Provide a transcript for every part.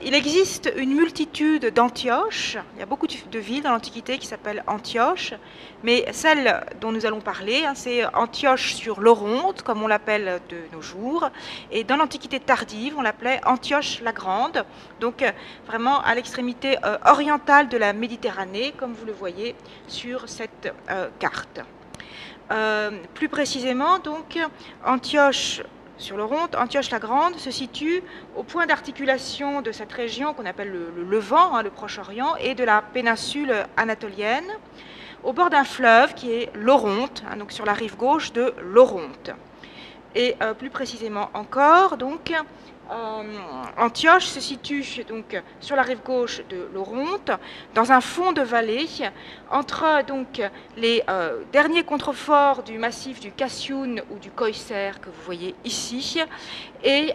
il existe une multitude d'Antioches. Il y a beaucoup de villes dans l'Antiquité qui s'appellent Antioche, mais celle dont nous allons parler, c'est Antioche sur l'Oronte, comme on l'appelle de nos jours. Et dans l'Antiquité tardive, on l'appelait Antioche la Grande, donc vraiment à l'extrémité orientale de la Méditerranée, comme vous le voyez sur cette carte. Plus précisément, donc, Antioche sur l'Oronte, Antioche la Grande se situe au point d'articulation de cette région qu'on appelle le Levant, le Proche-Orient, et de la péninsule anatolienne, au bord d'un fleuve qui est l'Oronte, donc sur la rive gauche de l'Oronte. Et plus précisément encore, donc, Antioche se situe donc sur la rive gauche de l'Oronte, dans un fond de vallée, entre donc les derniers contreforts du massif du Cassioun ou du Khoiser que vous voyez ici, et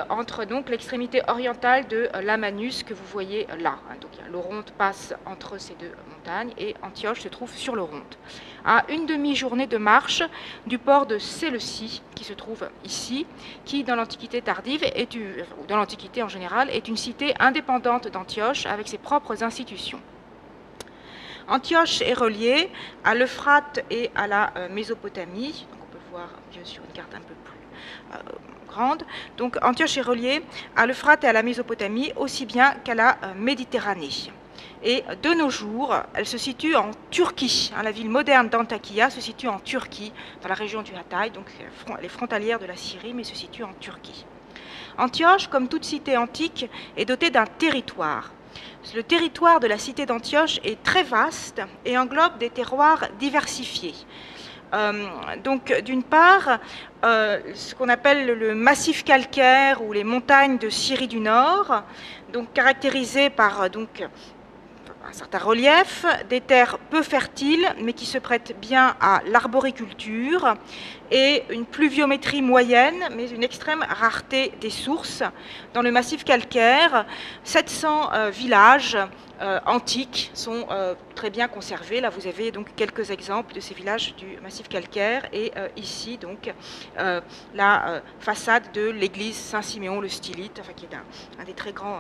entre donc l'extrémité orientale de l'Amanus que vous voyez là. Donc l'Oronte passe entre ces deux montagnes et Antioche se trouve sur l'Oronte, à une demi-journée de marche du port de Séleucie, qui se trouve ici, qui dans l'Antiquité tardive, ou dans l'Antiquité en général, est une cité indépendante d'Antioche avec ses propres institutions. Antioche est reliée à l'Euphrate et à la Mésopotamie, donc on peut le voir mieux sur une carte un peu plus grande. Donc Antioche est reliée à l'Euphrate et à la Mésopotamie aussi bien qu'à la Méditerranée. Et de nos jours, elle se situe en Turquie. La ville moderne d'Antakya se situe en Turquie, dans la région du Hatay, donc elle est frontalière de la Syrie, mais se situe en Turquie. Antioche, comme toute cité antique, est dotée d'un territoire. Le territoire de la cité d'Antioche est très vaste et englobe des terroirs diversifiés. Donc, d'une part, ce qu'on appelle le massif calcaire ou les montagnes de Syrie du Nord, donc caractérisées par un certain relief, des terres peu fertiles, mais qui se prêtent bien à l'arboriculture, et une pluviométrie moyenne, mais une extrême rareté des sources. Dans le massif calcaire, 700 villages antiques sont très bien conservés. Là, vous avez donc quelques exemples de ces villages du massif calcaire, et ici, donc, la façade de l'église Saint-Siméon le Stylite, qui est un des très grands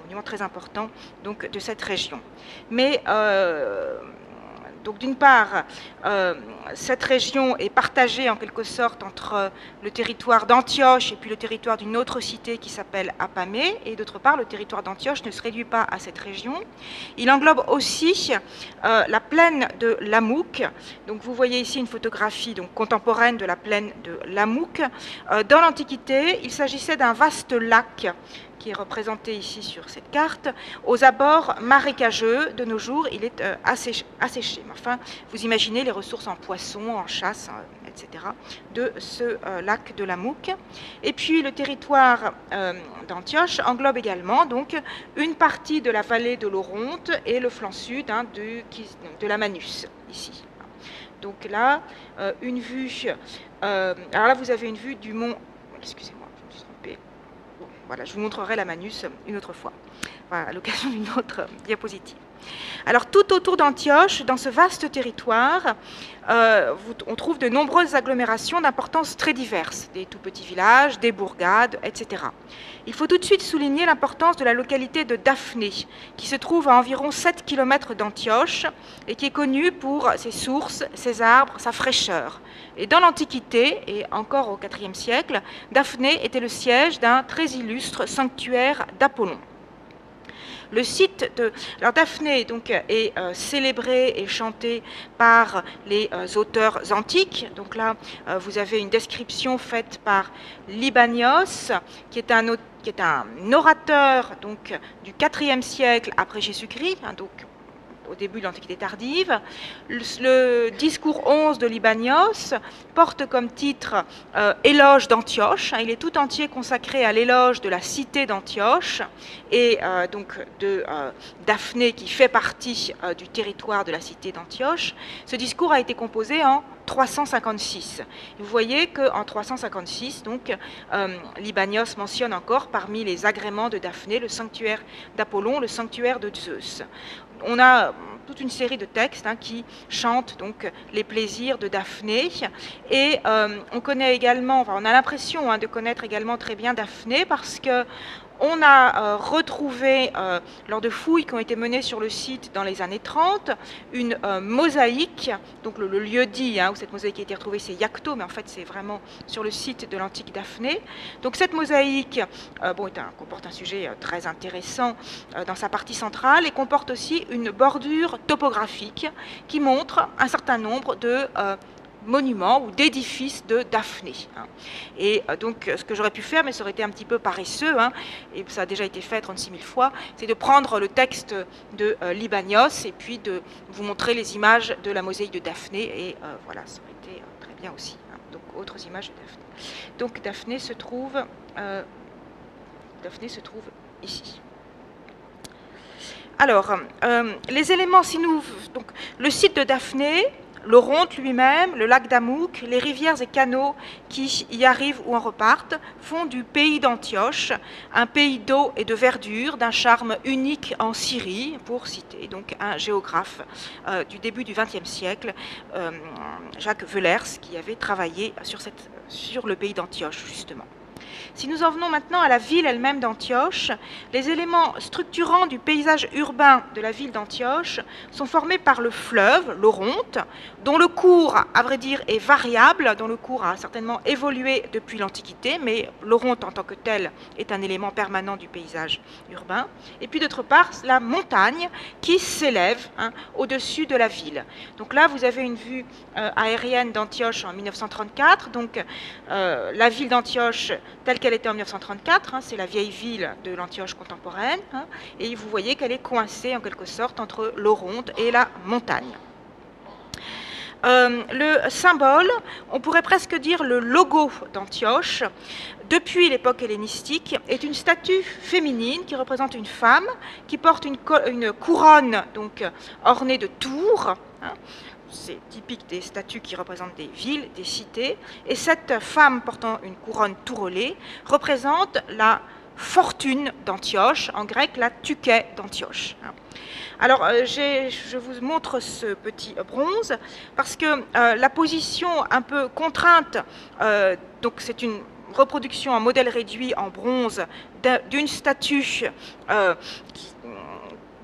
monuments très importants donc, de cette région. Mais donc d'une part, cette région est partagée en quelque sorte entre le territoire d'Antioche et puis le territoire d'une autre cité qui s'appelle Apamée, et d'autre part, le territoire d'Antioche ne se réduit pas à cette région. Il englobe aussi la plaine de Lamouk. Donc vous voyez ici une photographie donc, contemporaine de la plaine de Lamouk. Dans l'Antiquité, il s'agissait d'un vaste lac qui est représenté ici sur cette carte, aux abords marécageux. De nos jours, il est asséché. Mais enfin, vous imaginez les ressources en poissons, en chasse, etc., de ce lac de Lamouk. Et puis, le territoire d'Antioche englobe également donc, une partie de la vallée de l'Oronte et le flanc sud de l'Amanus, ici. Donc là, une vue... alors là, vous avez une vue du mont... Excusez-moi, je me suis trompée. Voilà, je vous montrerai l'Amanus une autre fois, à l'occasion d'une autre diapositive. Alors, tout autour d'Antioche, dans ce vaste territoire, on trouve de nombreuses agglomérations d'importance très diverses, des tout petits villages, des bourgades, etc. Il faut tout de suite souligner l'importance de la localité de Daphné, qui se trouve à environ 7 km d'Antioche et qui est connue pour ses sources, ses arbres, sa fraîcheur. Et dans l'Antiquité, et encore au IVe siècle, Daphné était le siège d'un très illustre sanctuaire d'Apollon. Le site de... Alors Daphné donc, est célébrée et chantée par les auteurs antiques. Donc là, vous avez une description faite par Libanios, qui est un orateur donc, du IVe siècle après Jésus-Christ, donc au début de l'Antiquité tardive. Le discours 11 de Libanios porte comme titre Éloge d'Antioche. Il est tout entier consacré à l'éloge de la cité d'Antioche et donc de Daphné qui fait partie du territoire de la cité d'Antioche. Ce discours a été composé en 356. Vous voyez qu'en 356, donc, Libanios mentionne encore parmi les agréments de Daphné le sanctuaire d'Apollon, le sanctuaire de Zeus. On a toute une série de textes qui chantent donc les plaisirs de Daphné, et on connaît également, on a l'impression de connaître également très bien Daphné parce que On a retrouvé, lors de fouilles qui ont été menées sur le site dans les années 30, une mosaïque, donc le lieu dit où cette mosaïque a été retrouvée, c'est Iacto, mais en fait c'est vraiment sur le site de l'antique Daphné. Donc cette mosaïque comporte un sujet très intéressant dans sa partie centrale et comporte aussi une bordure topographique qui montre un certain nombre de monuments ou d'édifices de Daphné. Et donc, ce que j'aurais pu faire, mais ça aurait été un petit peu paresseux, et ça a déjà été fait 36 000 fois, c'est de prendre le texte de Libanios et puis de vous montrer les images de la mosaïque de Daphné, et voilà, ça aurait été très bien aussi. Donc, autres images de Daphné. Donc, Daphné se trouve ici. Alors, les éléments, donc, le site de Daphné, l'Oronte lui-même, le lac d'Amouk, les rivières et canaux qui y arrivent ou en repartent font du pays d'Antioche un pays d'eau et de verdure, d'un charme unique en Syrie, pour citer donc un géographe du début du XXe siècle, Jacques Wellers, qui avait travaillé sur le pays d'Antioche, justement. Si nous en venons maintenant à la ville elle-même d'Antioche, les éléments structurants du paysage urbain de la ville d'Antioche sont formés par le fleuve, l'Oronte, dont le cours, à vrai dire, est variable, dont le cours a certainement évolué depuis l'Antiquité, mais l'Oronte en tant que tel est un élément permanent du paysage urbain. Et puis d'autre part, la montagne qui s'élève au-dessus de la ville. Donc là, vous avez une vue aérienne d'Antioche en 1934, donc la ville d'Antioche telle qu'elle était en 1934, c'est la vieille ville de l'Antioche contemporaine, et vous voyez qu'elle est coincée en quelque sorte entre l'Oronte et la montagne. Le symbole, on pourrait presque dire le logo d'Antioche, depuis l'époque hellénistique, est une statue féminine qui représente une femme qui porte une couronne donc ornée de tours. C'est typique des statues qui représentent des villes, des cités. Et cette femme portant une couronne tourelée représente la fortune d'Antioche, en grec la Tuké d'Antioche. Alors, je vous montre ce petit bronze parce que la position un peu contrainte, donc c'est une reproduction en modèle réduit en bronze d'une statue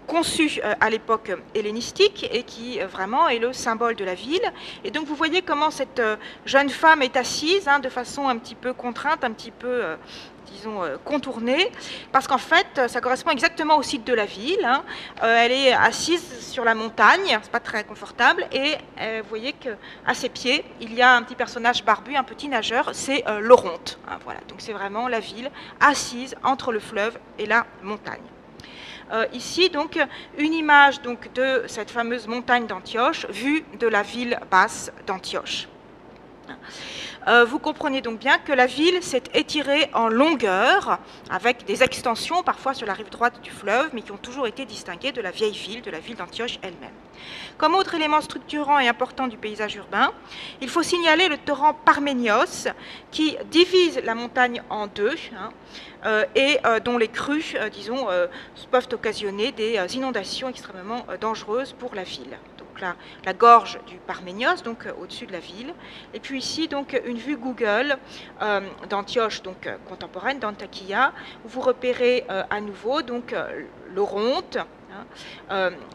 conçue à l'époque hellénistique et qui vraiment est le symbole de la ville. Et donc vous voyez comment cette jeune femme est assise de façon un petit peu contrainte, un petit peu disons contournée, parce qu'en fait ça correspond exactement au site de la ville. Elle est assise sur la montagne, c'est pas très confortable, et vous voyez qu'à ses pieds il y a un petit personnage barbu, un petit nageur, c'est l'Oronte. Voilà, donc c'est vraiment la ville assise entre le fleuve et la montagne. Ici, donc, une image donc, de cette fameuse montagne d'Antioche, vue de la ville basse d'Antioche. Vous comprenez donc bien que la ville s'est étirée en longueur, avec des extensions parfois sur la rive droite du fleuve, mais qui ont toujours été distinguées de la vieille ville, de la ville d'Antioche elle-même. Comme autre élément structurant et important du paysage urbain, il faut signaler le torrent Parménios, qui divise la montagne en deux, et dont les crues, disons, peuvent occasionner des inondations extrêmement dangereuses pour la ville. Donc la gorge du Parménios, donc au-dessus de la ville. Et puis ici, donc, une vue Google d'Antioche, donc contemporaine, d'Antakya, où vous repérez à nouveau donc l'Oronte,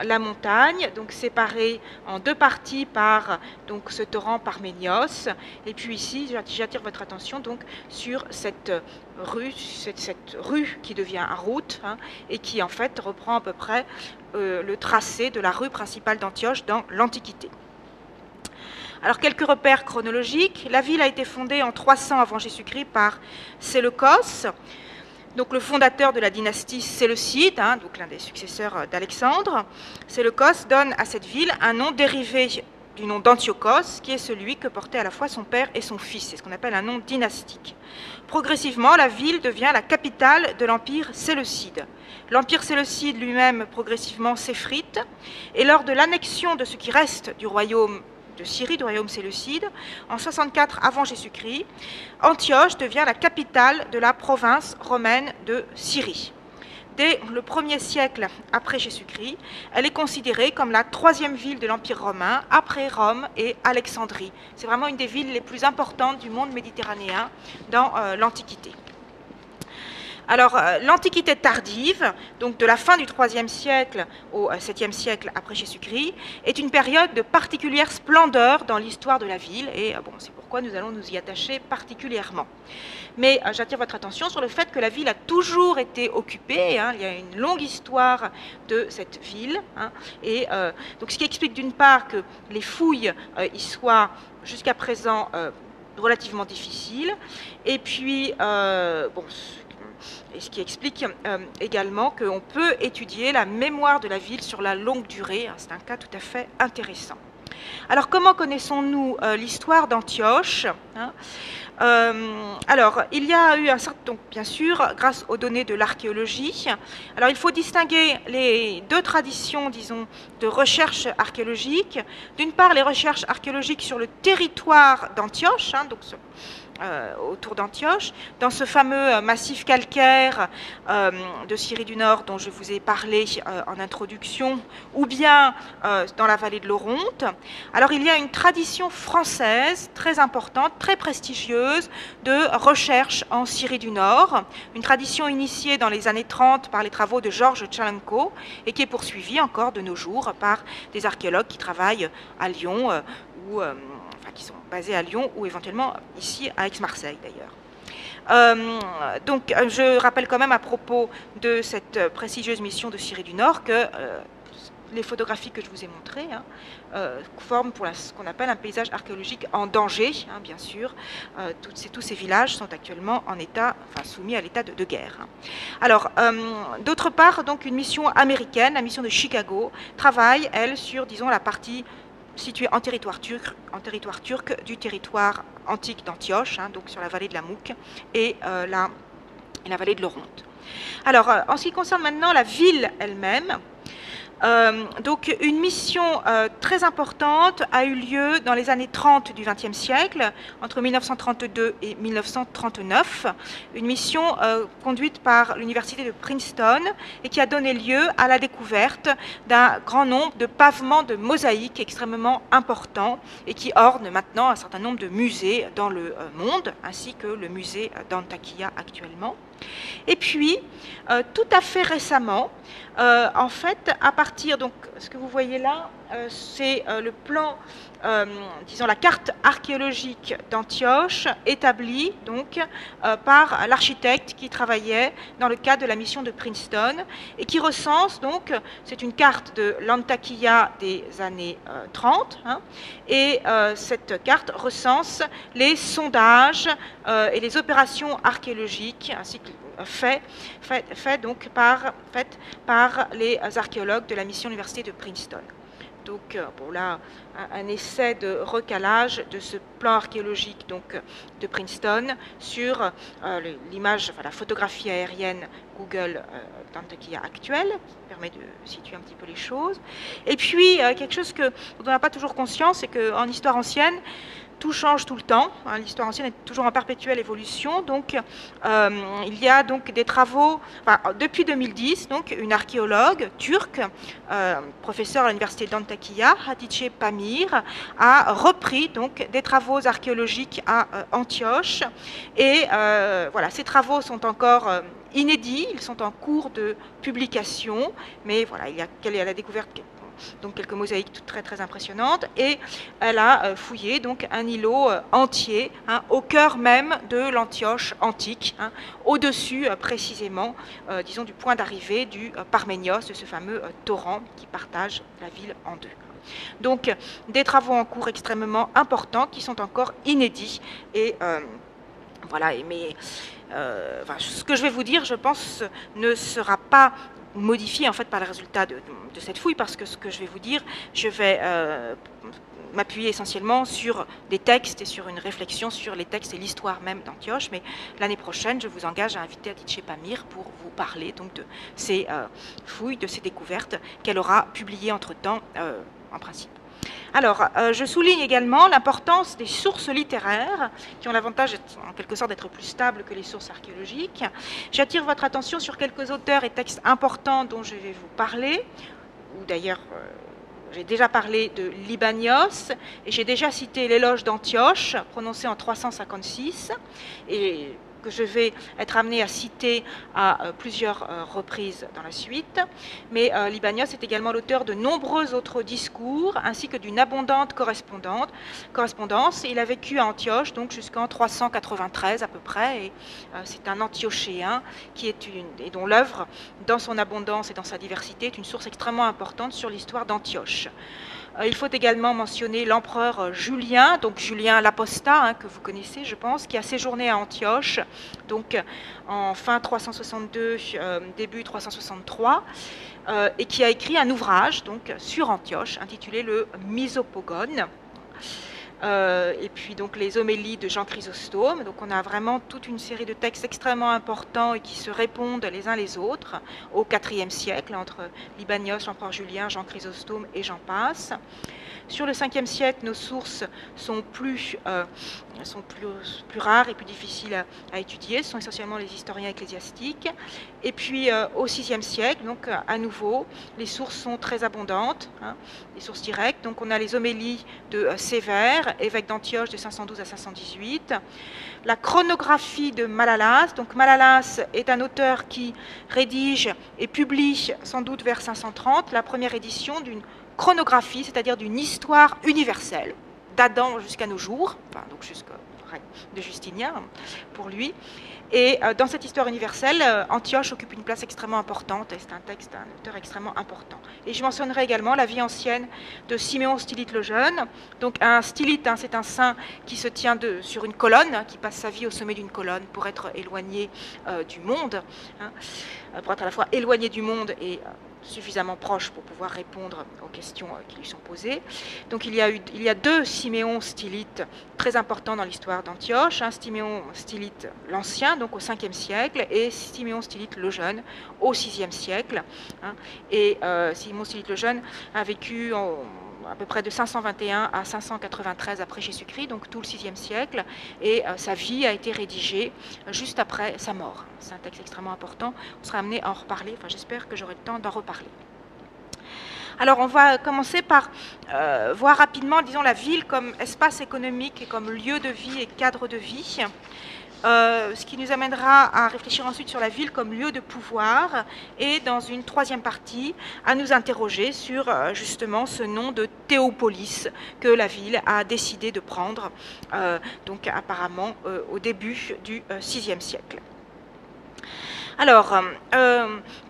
la montagne, donc séparée en deux parties par donc, ce torrent Parménios. Et puis ici, j'attire votre attention donc, sur cette rue qui devient route et qui en fait reprend à peu près le tracé de la rue principale d'Antioche dans l'Antiquité. Alors, quelques repères chronologiques. La ville a été fondée en 300 avant Jésus-Christ par Séleucos, donc le fondateur de la dynastie séleucide, donc l'un des successeurs d'Alexandre. Séleucos donne à cette ville un nom dérivé du nom d'Antiochos, qui est celui que portaient à la fois son père et son fils. C'est ce qu'on appelle un nom dynastique. Progressivement, la ville devient la capitale de l'empire séleucide. L'empire séleucide lui-même progressivement s'effrite, et lors de l'annexion de ce qui reste du royaume de Syrie, du royaume séleucide, en 64 avant Jésus-Christ, Antioche devient la capitale de la province romaine de Syrie. Dès le 1er siècle après Jésus-Christ, elle est considérée comme la troisième ville de l'Empire romain, après Rome et Alexandrie. C'est vraiment une des villes les plus importantes du monde méditerranéen dans l'Antiquité. Alors, l'Antiquité tardive, donc de la fin du IIIe siècle au 7e siècle après Jésus-Christ, est une période de particulière splendeur dans l'histoire de la ville, et bon, c'est pourquoi nous allons nous y attacher particulièrement. Mais j'attire votre attention sur le fait que la ville a toujours été occupée, hein, il y a une longue histoire de cette ville, hein, et donc ce qui explique d'une part que les fouilles y soient jusqu'à présent relativement difficiles, et puis, bon, et ce qui explique également qu'on peut étudier la mémoire de la ville sur la longue durée. Hein, c'est un cas tout à fait intéressant. Alors, comment connaissons-nous l'histoire d'Antioche, hein? Alors, il y a eu un certain, donc, bien sûr, grâce aux données de l'archéologie. Alors, il faut distinguer les deux traditions, disons, de recherche archéologique. D'une part, les recherches archéologiques sur le territoire d'Antioche, hein, donc autour d'Antioche, dans ce fameux massif calcaire de Syrie du Nord dont je vous ai parlé en introduction, ou bien dans la vallée de l'Oronte. Alors il y a une tradition française très importante, très prestigieuse de recherche en Syrie du Nord, une tradition initiée dans les années 30 par les travaux de Georges Tchalenko et qui est poursuivie encore de nos jours par des archéologues qui travaillent à Lyon ou qui sont basés à Lyon ou éventuellement ici à Aix-Marseille d'ailleurs. Donc je rappelle quand même à propos de cette prestigieuse mission de Syrie du Nord que les photographies que je vous ai montrées forment pour ce qu'on appelle un paysage archéologique en danger, hein, bien sûr. Tous ces villages sont actuellement en état, enfin, soumis à l'état de guerre. Alors, d'autre part, donc une mission américaine, la mission de Chicago, travaille, elle, sur, disons, la partie située en territoire turc du territoire antique d'Antioche, hein, donc sur la vallée de la Mouque et la vallée de l'Oronte. Alors, en ce qui concerne maintenant la ville elle-même, donc une mission très importante a eu lieu dans les années 30 du XXe siècle, entre 1932 et 1939, une mission conduite par l'université de Princeton et qui a donné lieu à la découverte d'un grand nombre de pavements de mosaïques extrêmement importants et qui ornent maintenant un certain nombre de musées dans le monde, ainsi que le musée d'Antakya actuellement. Et puis, tout à fait récemment, en fait, à partir, donc, ce que vous voyez là, c'est le plan, disons la carte archéologique d'Antioche, établie donc par l'architecte qui travaillait dans le cadre de la mission de Princeton et qui recense donc, c'est une carte de l'Antakya des années 30, hein, et cette carte recense les sondages et les opérations archéologiques ainsi que fait donc par les archéologues de la mission université de Princeton. Donc, bon, là, un essai de recalage de ce plan archéologique donc, de Princeton sur l'image, enfin, la photographie aérienne Google d'Antakya actuelle, qui permet de situer un petit peu les choses. Et puis, quelque chose dont on n'a pas toujours conscience, c'est qu'en histoire ancienne, tout change tout le temps. Hein, l'histoire ancienne est toujours en perpétuelle évolution. Donc, il y a donc des travaux. Enfin, depuis 2010, donc, une archéologue turque, professeure à l'université d'Antakya, Hatice Pamir, a repris donc des travaux archéologiques à Antioche. Et voilà, ces travaux sont encore inédits. Ils sont en cours de publication. Mais voilà, il y a la découverte. Donc quelques mosaïques très très impressionnantes, et elle a fouillé donc un îlot entier, hein, au cœur même de l'Antioche antique, hein, au-dessus précisément, disons, du point d'arrivée du Parménios, de ce fameux torrent qui partage la ville en deux. Donc des travaux en cours extrêmement importants qui sont encore inédits, et voilà, mais ce que je vais vous dire, je pense, ne sera pas modifié en fait par le résultat de cette fouille, parce que ce que je vais vous dire, je vais m'appuyer essentiellement sur des textes et sur une réflexion sur les textes et l'histoire même d'Antioche, mais l'année prochaine, je vous engage à inviter Hatice Pamir pour vous parler donc de ces fouilles, de ces découvertes qu'elle aura publiées entre-temps en principe. Alors, je souligne également l'importance des sources littéraires, qui ont l'avantage, en quelque sorte, d'être plus stables que les sources archéologiques. J'attire votre attention sur quelques auteurs et textes importants dont je vais vous parler, ou d'ailleurs, j'ai déjà parlé de Libanios, et j'ai déjà cité l'éloge d'Antioche, prononcé en 356, et que je vais être amené à citer à plusieurs reprises dans la suite. Mais Libanios est également l'auteur de nombreux autres discours, ainsi que d'une abondante correspondance. Il a vécu à Antioche donc jusqu'en 393 à peu près, et c'est un Antiochéen et dont l'œuvre, dans son abondance et dans sa diversité, est une source extrêmement importante sur l'histoire d'Antioche. Il faut également mentionner l'empereur Julien, donc Julien l'Apostat, que vous connaissez, je pense, qui a séjourné à Antioche, donc en fin 362, début 363, et qui a écrit un ouvrage donc sur Antioche intitulé le Misopogone. Et puis donc les homélies de Jean Chrysostome. Donc on a vraiment toute une série de textes extrêmement importants et qui se répondent les uns les autres au IVe siècle, entre Libanios, l'empereur Julien, Jean Chrysostome et j'en passe. Sur le 5e siècle, nos sources sont plus rares et plus difficiles à étudier. Ce sont essentiellement les historiens ecclésiastiques. Et puis au 6e siècle, donc à nouveau, les sources sont très abondantes, les sources directes. Donc on a les homélies de Sévère, évêque d'Antioche de 512 à 518. La chronographie de Malalas. Donc Malalas est un auteur qui rédige et publie sans doute vers 530 la première édition d'une chronographie, c'est-à-dire d'une histoire universelle, d'Adam jusqu'à nos jours, enfin, donc jusqu'au règne de Justinien pour lui. Et dans cette histoire universelle, Antioche occupe une place extrêmement importante, et c'est un auteur extrêmement important. Et je mentionnerai également la vie ancienne de Siméon Stylite le Jeune. Donc un stylite, c'est un saint qui se tient sur une colonne, qui passe sa vie au sommet d'une colonne pour être éloigné du monde, pour être à la fois éloigné du monde et suffisamment proche pour pouvoir répondre aux questions qui lui sont posées. Donc il y a deux Siméon Stylite très importants dans l'histoire d'Antioche, Siméon Stylite l'Ancien, donc au 5e siècle, et Siméon Stylite le Jeune au 6e siècle. Et Siméon Stylite le Jeune a vécu à peu près de 521 à 593 après Jésus-Christ, donc tout le 6e siècle, et sa vie a été rédigée juste après sa mort. C'est un texte extrêmement important, on sera amené à en reparler, enfin j'espère que j'aurai le temps d'en reparler. Alors on va commencer par voir rapidement, disons, la ville comme espace économique et comme lieu de vie et cadre de vie. Ce qui nous amènera à réfléchir ensuite sur la ville comme lieu de pouvoir et dans une troisième partie à nous interroger sur justement ce nom de Théopolis que la ville a décidé de prendre donc apparemment au début du VIe siècle. Alors,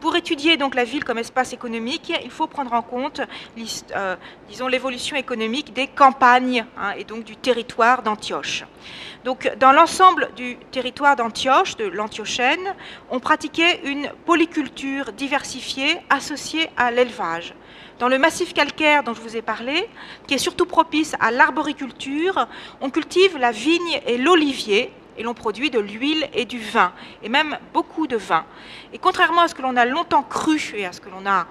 pour étudier donc la ville comme espace économique, il faut prendre en compte, disons, l'évolution économique des campagnes et donc du territoire d'Antioche. Donc, dans l'ensemble du territoire d'Antioche, de l'Antiochène, on pratiquait une polyculture diversifiée associée à l'élevage. Dans le massif calcaire dont je vous ai parlé, qui est surtout propice à l'arboriculture, on cultive la vigne et l'olivier, et l'on produit de l'huile et du vin, et même beaucoup de vin. Et contrairement à ce que l'on a longtemps cru et à ce que l'on a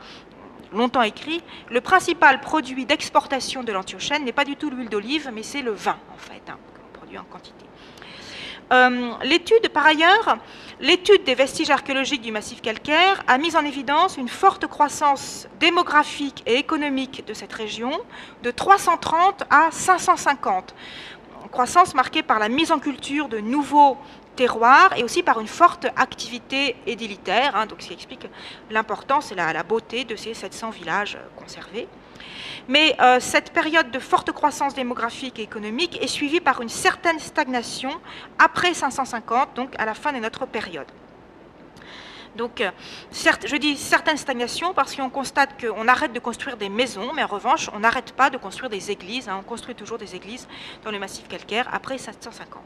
longtemps écrit, le principal produit d'exportation de l'Antiochène n'est pas du tout l'huile d'olive, mais c'est le vin, en fait, que l'on produit en quantité. Par ailleurs, l'étude des vestiges archéologiques du massif calcaire a mis en évidence une forte croissance démographique et économique de cette région, de 330 à 550. Croissance marquée par la mise en culture de nouveaux terroirs et aussi par une forte activité édilitaire, donc ce qui explique l'importance et la beauté de ces 700 villages conservés. Mais cette période de forte croissance démographique et économique est suivie par une certaine stagnation après 550, donc à la fin de notre période. Donc, certes, je dis certaines stagnations parce qu'on constate qu'on arrête de construire des maisons, mais en revanche, on n'arrête pas de construire des églises. On construit toujours des églises dans le massif calcaire après 550.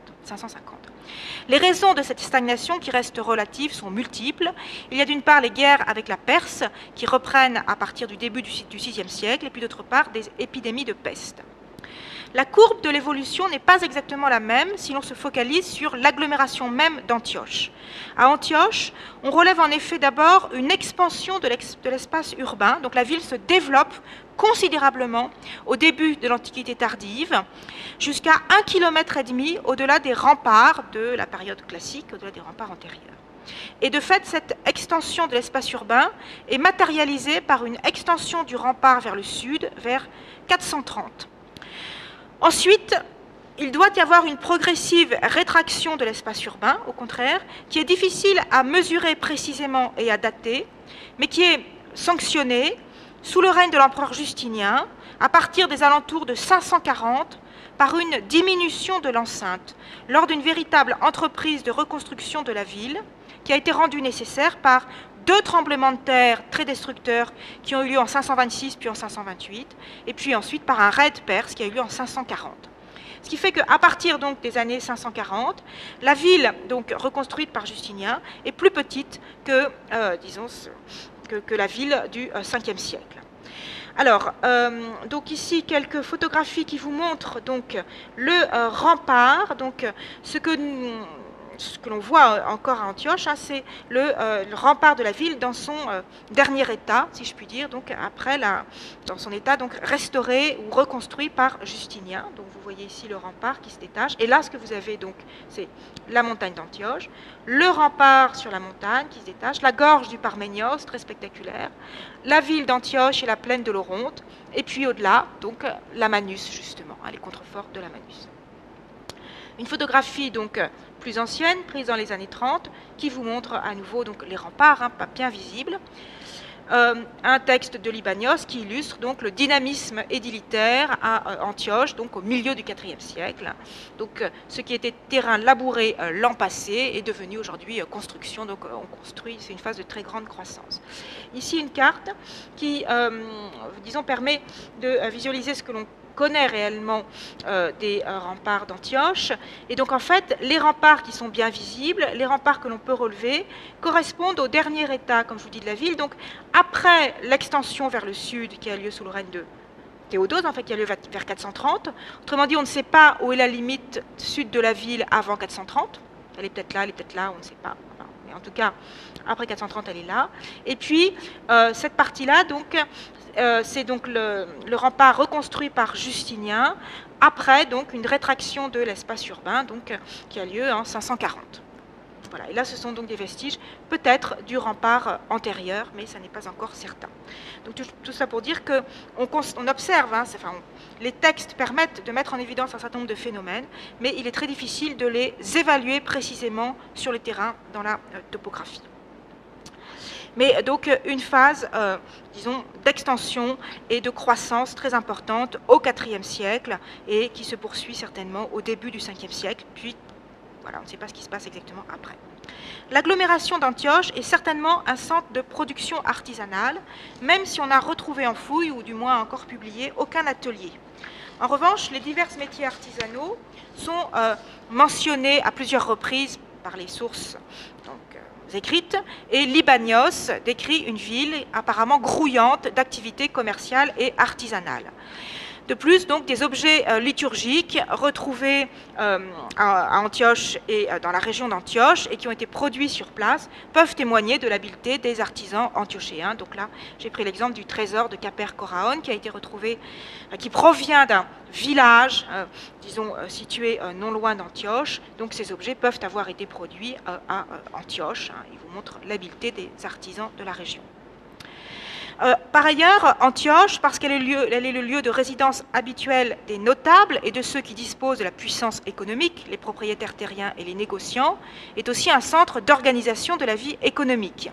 Les raisons de cette stagnation, qui restent relatives, sont multiples. Il y a d'une part les guerres avec la Perse, qui reprennent à partir du début du VIe siècle, et puis d'autre part des épidémies de peste. La courbe de l'évolution n'est pas exactement la même si l'on se focalise sur l'agglomération même d'Antioche. À Antioche, on relève en effet d'abord une expansion de l'espace urbain, donc la ville se développe considérablement au début de l'Antiquité tardive, jusqu'à 1,5 km au-delà des remparts de la période classique, au-delà des remparts antérieurs. Et de fait, cette extension de l'espace urbain est matérialisée par une extension du rempart vers le sud, vers 430. Ensuite, il doit y avoir une progressive rétraction de l'espace urbain, au contraire, qui est difficile à mesurer précisément et à dater, mais qui est sanctionnée sous le règne de l'empereur Justinien, à partir des alentours de 540, par une diminution de l'enceinte, lors d'une véritable entreprise de reconstruction de la ville, qui a été rendue nécessaire par 2 tremblements de terre très destructeurs qui ont eu lieu en 526 puis en 528, et puis ensuite par un raid perse qui a eu lieu en 540. Ce qui fait qu'à partir donc des années 540, la ville donc reconstruite par Justinien est plus petite que, disons, que la ville du 5e siècle. Alors, donc ici quelques photographies qui vous montrent donc le rempart. Donc ce que l'on voit encore à Antioche, hein, c'est le rempart de la ville dans son dernier état, si je puis dire, donc après dans son état donc restauré ou reconstruit par Justinien. Donc vous voyez ici le rempart qui se détache. Et là, ce que vous avez donc, c'est la montagne d'Antioche, le rempart sur la montagne qui se détache, la gorge du Parménios, très spectaculaire, la ville d'Antioche et la plaine de l'Oronte, et puis au-delà, donc la Manus justement, hein, les contreforts de la Manus. Une photographie donc plus ancienne, prise dans les années 30, qui vous montre à nouveau donc les remparts, hein, pas bien visibles. Un texte de Libanios qui illustre donc le dynamisme édilitaire à Antioche, donc au milieu du IVe siècle. Donc ce qui était terrain labouré l'an passé est devenu aujourd'hui construction, donc on construit, c'est une phase de très grande croissance. Ici une carte qui, disons, permet de visualiser ce que l'on connaît réellement des remparts d'Antioche. Et donc en fait, les remparts qui sont bien visibles, les remparts que l'on peut relever, correspondent au dernier état, comme je vous dis, de la ville. Donc après l'extension vers le sud qui a lieu sous le règne de Théodose, en fait, qui a lieu vers 430. Autrement dit, on ne sait pas où est la limite sud de la ville avant 430. Elle est peut-être là, on ne sait pas. Enfin, mais en tout cas, après 430, elle est là. Et puis, cette partie-là, donc, c'est donc le rempart reconstruit par Justinien, après donc une rétraction de l'espace urbain donc, qui a lieu en 540. Voilà. Et là, ce sont donc des vestiges, peut-être du rempart antérieur, mais ça n'est pas encore certain. Donc tout ça pour dire qu'on observe, hein, les textes permettent de mettre en évidence un certain nombre de phénomènes, mais il est très difficile de les évaluer précisément sur le terrain dans la topographie. Mais donc une phase, disons, d'extension et de croissance très importante au IVe siècle et qui se poursuit certainement au début du Ve siècle, puis voilà, on ne sait pas ce qui se passe exactement après. L'agglomération d'Antioche est certainement un centre de production artisanale, même si on n'a retrouvé en fouille, ou du moins encore publié, aucun atelier. En revanche, les divers métiers artisanaux sont mentionnés à plusieurs reprises par les sources écrites, et Libanios décrit une ville apparemment grouillante d'activités commerciales et artisanales. De plus, donc, des objets liturgiques retrouvés à Antioche et dans la région d'Antioche et qui ont été produits sur place peuvent témoigner de l'habileté des artisans antiochéens. Donc là, j'ai pris l'exemple du trésor de Caper-Coraon qui a été retrouvé, qui provient d'un village, disons, situé non loin d'Antioche. Donc ces objets peuvent avoir été produits à Antioche. Hein. Ils vous montrent l'habileté des artisans de la région. Par ailleurs, Antioche, parce qu'elle est le lieu de résidence habituel des notables et de ceux qui disposent de la puissance économique, les propriétaires terriens et les négociants, est aussi un centre d'organisation de la vie économique.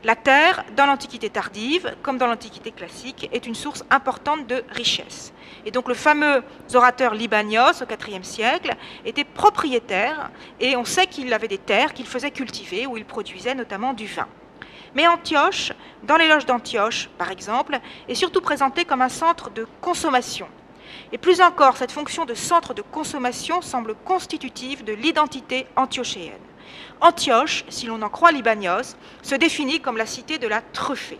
La terre, dans l'Antiquité tardive, comme dans l'Antiquité classique, est une source importante de richesse. Et donc le fameux orateur Libanios, au IVe siècle, était propriétaire, et on sait qu'il avait des terres qu'il faisait cultiver, où il produisait notamment du vin. Mais Antioche, dans l'éloge d'Antioche, par exemple, est surtout présentée comme un centre de consommation. Et plus encore, cette fonction de centre de consommation semble constitutive de l'identité antiochéenne. Antioche, si l'on en croit Libanios, se définit comme la cité de la truffée.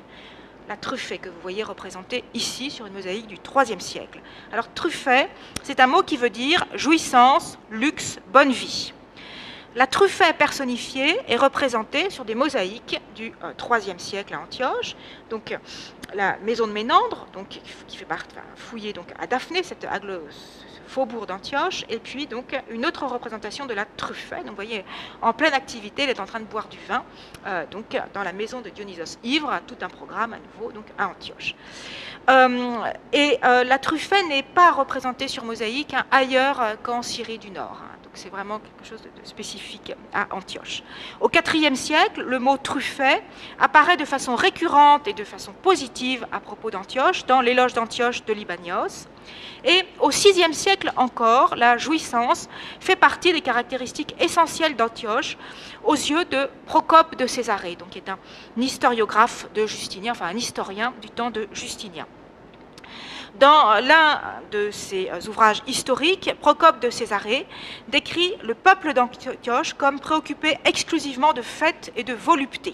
La truffée que vous voyez représentée ici sur une mosaïque du IIIe siècle. Alors truffée, c'est un mot qui veut dire jouissance, luxe, bonne vie. La Truffet personnifiée est représentée sur des mosaïques du IIIe siècle à Antioche. Donc, la maison de Ménandre, donc, qui fait partie, fouillée donc, à Daphné, ce faubourg d'Antioche, et puis donc une autre représentation de la Truffet. Donc, vous voyez, en pleine activité, elle est en train de boire du vin, donc dans la maison de Dionysos ivre, tout un programme à nouveau donc à Antioche. La Truffet n'est pas représentée sur mosaïque ailleurs qu'en Syrie du Nord. Donc c'est vraiment quelque chose de spécifique à Antioche. Au IVe siècle, le mot Truffet apparaît de façon récurrente et de façon positive à propos d'Antioche dans l'éloge d'Antioche de Libanios. Et au VIe siècle encore, la jouissance fait partie des caractéristiques essentielles d'Antioche aux yeux de Procope de Césarée, donc qui est un historiographe de Justinien, enfin un historien du temps de Justinien. Dans l'un de ses ouvrages historiques, Procope de Césarée décrit le peuple d'Antioche comme préoccupé exclusivement de fêtes et de volupté.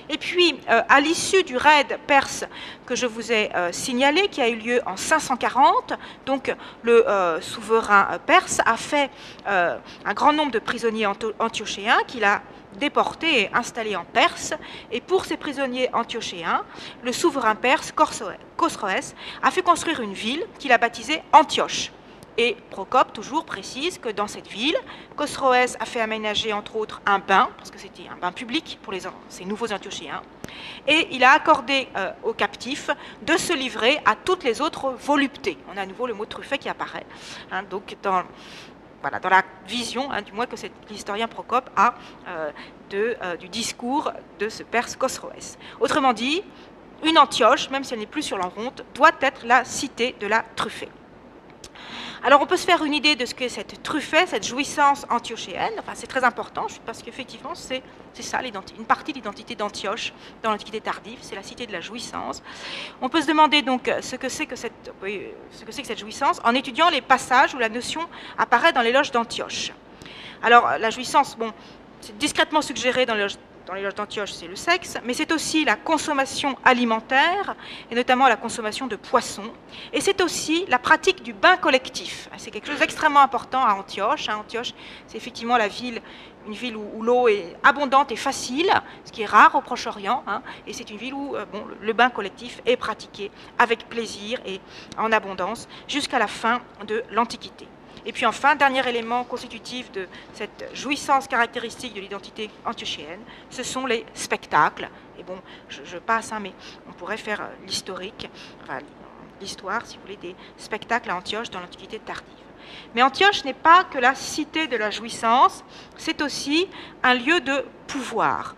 Et puis, à l'issue du raid perse que je vous ai signalé, qui a eu lieu en 540, donc le souverain perse a fait un grand nombre de prisonniers antiochéens qu'il a déportés et installés en Perse. Et pour ces prisonniers antiochéens, le souverain perse Khosroès a fait construire une ville qu'il a baptisée Antioche. Et Procope, toujours, précise que dans cette ville, Khosroès a fait aménager, entre autres, un bain, parce que c'était un bain public pour ces nouveaux Antiochéens, et il a accordé aux captifs de se livrer à toutes les autres voluptés. On a à nouveau le mot Truffet qui apparaît, donc dans la vision, du moins que l'historien Procope a du discours de ce Perse Khosroès. Autrement dit, une Antioche, même si elle n'est plus sur l'Oronte, doit être la cité de la Truffet. Alors on peut se faire une idée de ce qu'est cette Truffet, cette jouissance antiochéenne. Enfin, c'est très important parce qu'effectivement c'est ça une partie de l'identité d'Antioche dans l'Antiquité tardive, c'est la cité de la jouissance. On peut se demander donc ce que c'est que cette jouissance en étudiant les passages où la notion apparaît dans l'éloge d'Antioche. Alors la jouissance, bon, c'est discrètement suggéré dans l'éloge d'Antioche, c'est le sexe, mais c'est aussi la consommation alimentaire, et notamment la consommation de poissons, et c'est aussi la pratique du bain collectif. C'est quelque chose d'extrêmement important à Antioche. Antioche, c'est effectivement une ville où l'eau est abondante et facile, ce qui est rare au Proche-Orient, et c'est une ville où le bain collectif est pratiqué avec plaisir et en abondance jusqu'à la fin de l'Antiquité. Et puis enfin, dernier élément constitutif de cette jouissance caractéristique de l'identité antiochéenne, ce sont les spectacles. Et bon, je passe, mais on pourrait faire l'historique, enfin l'histoire, si vous voulez, des spectacles à Antioche dans l'Antiquité tardive. Mais Antioche n'est pas que la cité de la jouissance, c'est aussi un lieu de pouvoir.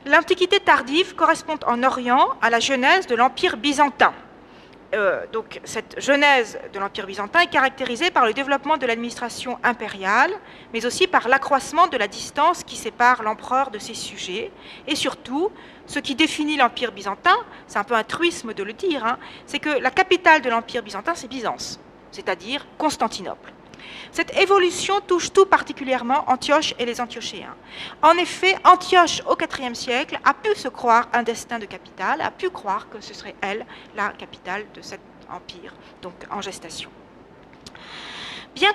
L'Antiquité tardive correspond en Orient à la genèse de l'Empire byzantin. Donc cette genèse de l'Empire byzantin est caractérisée par le développement de l'administration impériale, mais aussi par l'accroissement de la distance qui sépare l'empereur de ses sujets. Et surtout, ce qui définit l'Empire byzantin, c'est un peu un truisme de le dire, c'est que la capitale de l'Empire byzantin, c'est Byzance, c'est-à-dire Constantinople. Cette évolution touche tout particulièrement Antioche et les Antiochéens. En effet, Antioche, au IVe siècle, a pu se croire un destin de capitale, a pu croire que ce serait elle, la capitale de cet empire, donc en gestation. Bien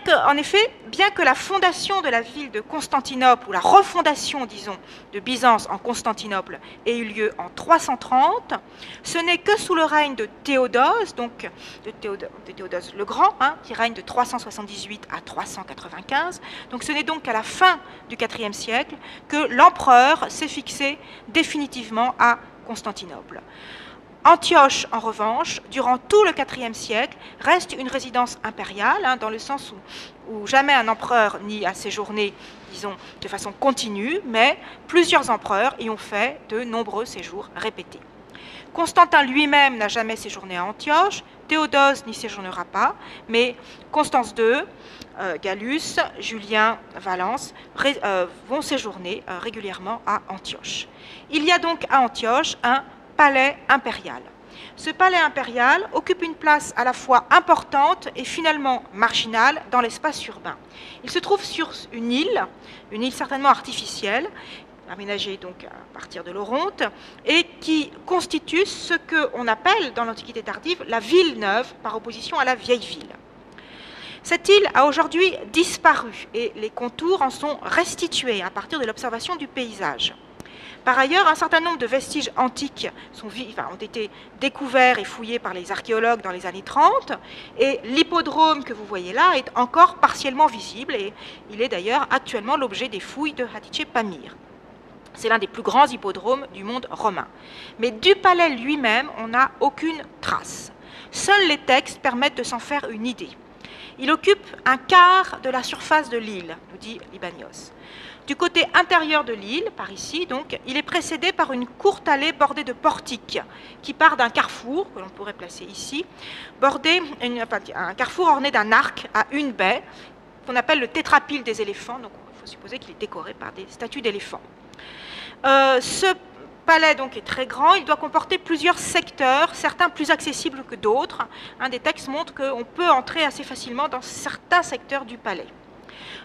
que la fondation de la ville de Constantinople, ou la refondation, disons, de Byzance en Constantinople ait eu lieu en 330, ce n'est que sous le règne de Théodose, donc de Théodose le Grand, qui règne de 378 à 395, donc ce n'est donc qu'à la fin du IVe siècle que l'empereur s'est fixé définitivement à Constantinople. Antioche, en revanche, durant tout le IVe siècle, reste une résidence impériale, dans le sens où jamais un empereur n'y a séjourné, disons, de façon continue, mais plusieurs empereurs y ont fait de nombreux séjours répétés. Constantin lui-même n'a jamais séjourné à Antioche, Théodose n'y séjournera pas, mais Constance II, Gallus, Julien, Valence vont séjourner régulièrement à Antioche. Il y a donc à Antioche un palais impérial. Ce palais impérial occupe une place à la fois importante et finalement marginale dans l'espace urbain. Il se trouve sur une île certainement artificielle, aménagée donc à partir de l'Oronte, et qui constitue ce qu'on appelle dans l'Antiquité tardive la ville neuve par opposition à la vieille ville. Cette île a aujourd'hui disparu et les contours en sont restitués à partir de l'observation du paysage. Par ailleurs, un certain nombre de vestiges antiques ont été découverts et fouillés par les archéologues dans les années 30, et l'hippodrome que vous voyez là est encore partiellement visible, et il est d'ailleurs actuellement l'objet des fouilles de Hatice Pamir. C'est l'un des plus grands hippodromes du monde romain. Mais du palais lui-même, on n'a aucune trace. Seuls les textes permettent de s'en faire une idée. Il occupe un quart de la surface de l'île, nous dit Libanios. Du côté intérieur de l'île, par ici, donc, il est précédé par une courte allée bordée de portiques qui part d'un carrefour, que l'on pourrait placer ici, un carrefour orné d'un arc à une baie, qu'on appelle le tétrapyle des éléphants, donc il faut supposer qu'il est décoré par des statues d'éléphants. Ce palais donc est très grand, il doit comporter plusieurs secteurs, certains plus accessibles que d'autres. Un des textes montre qu'on peut entrer assez facilement dans certains secteurs du palais.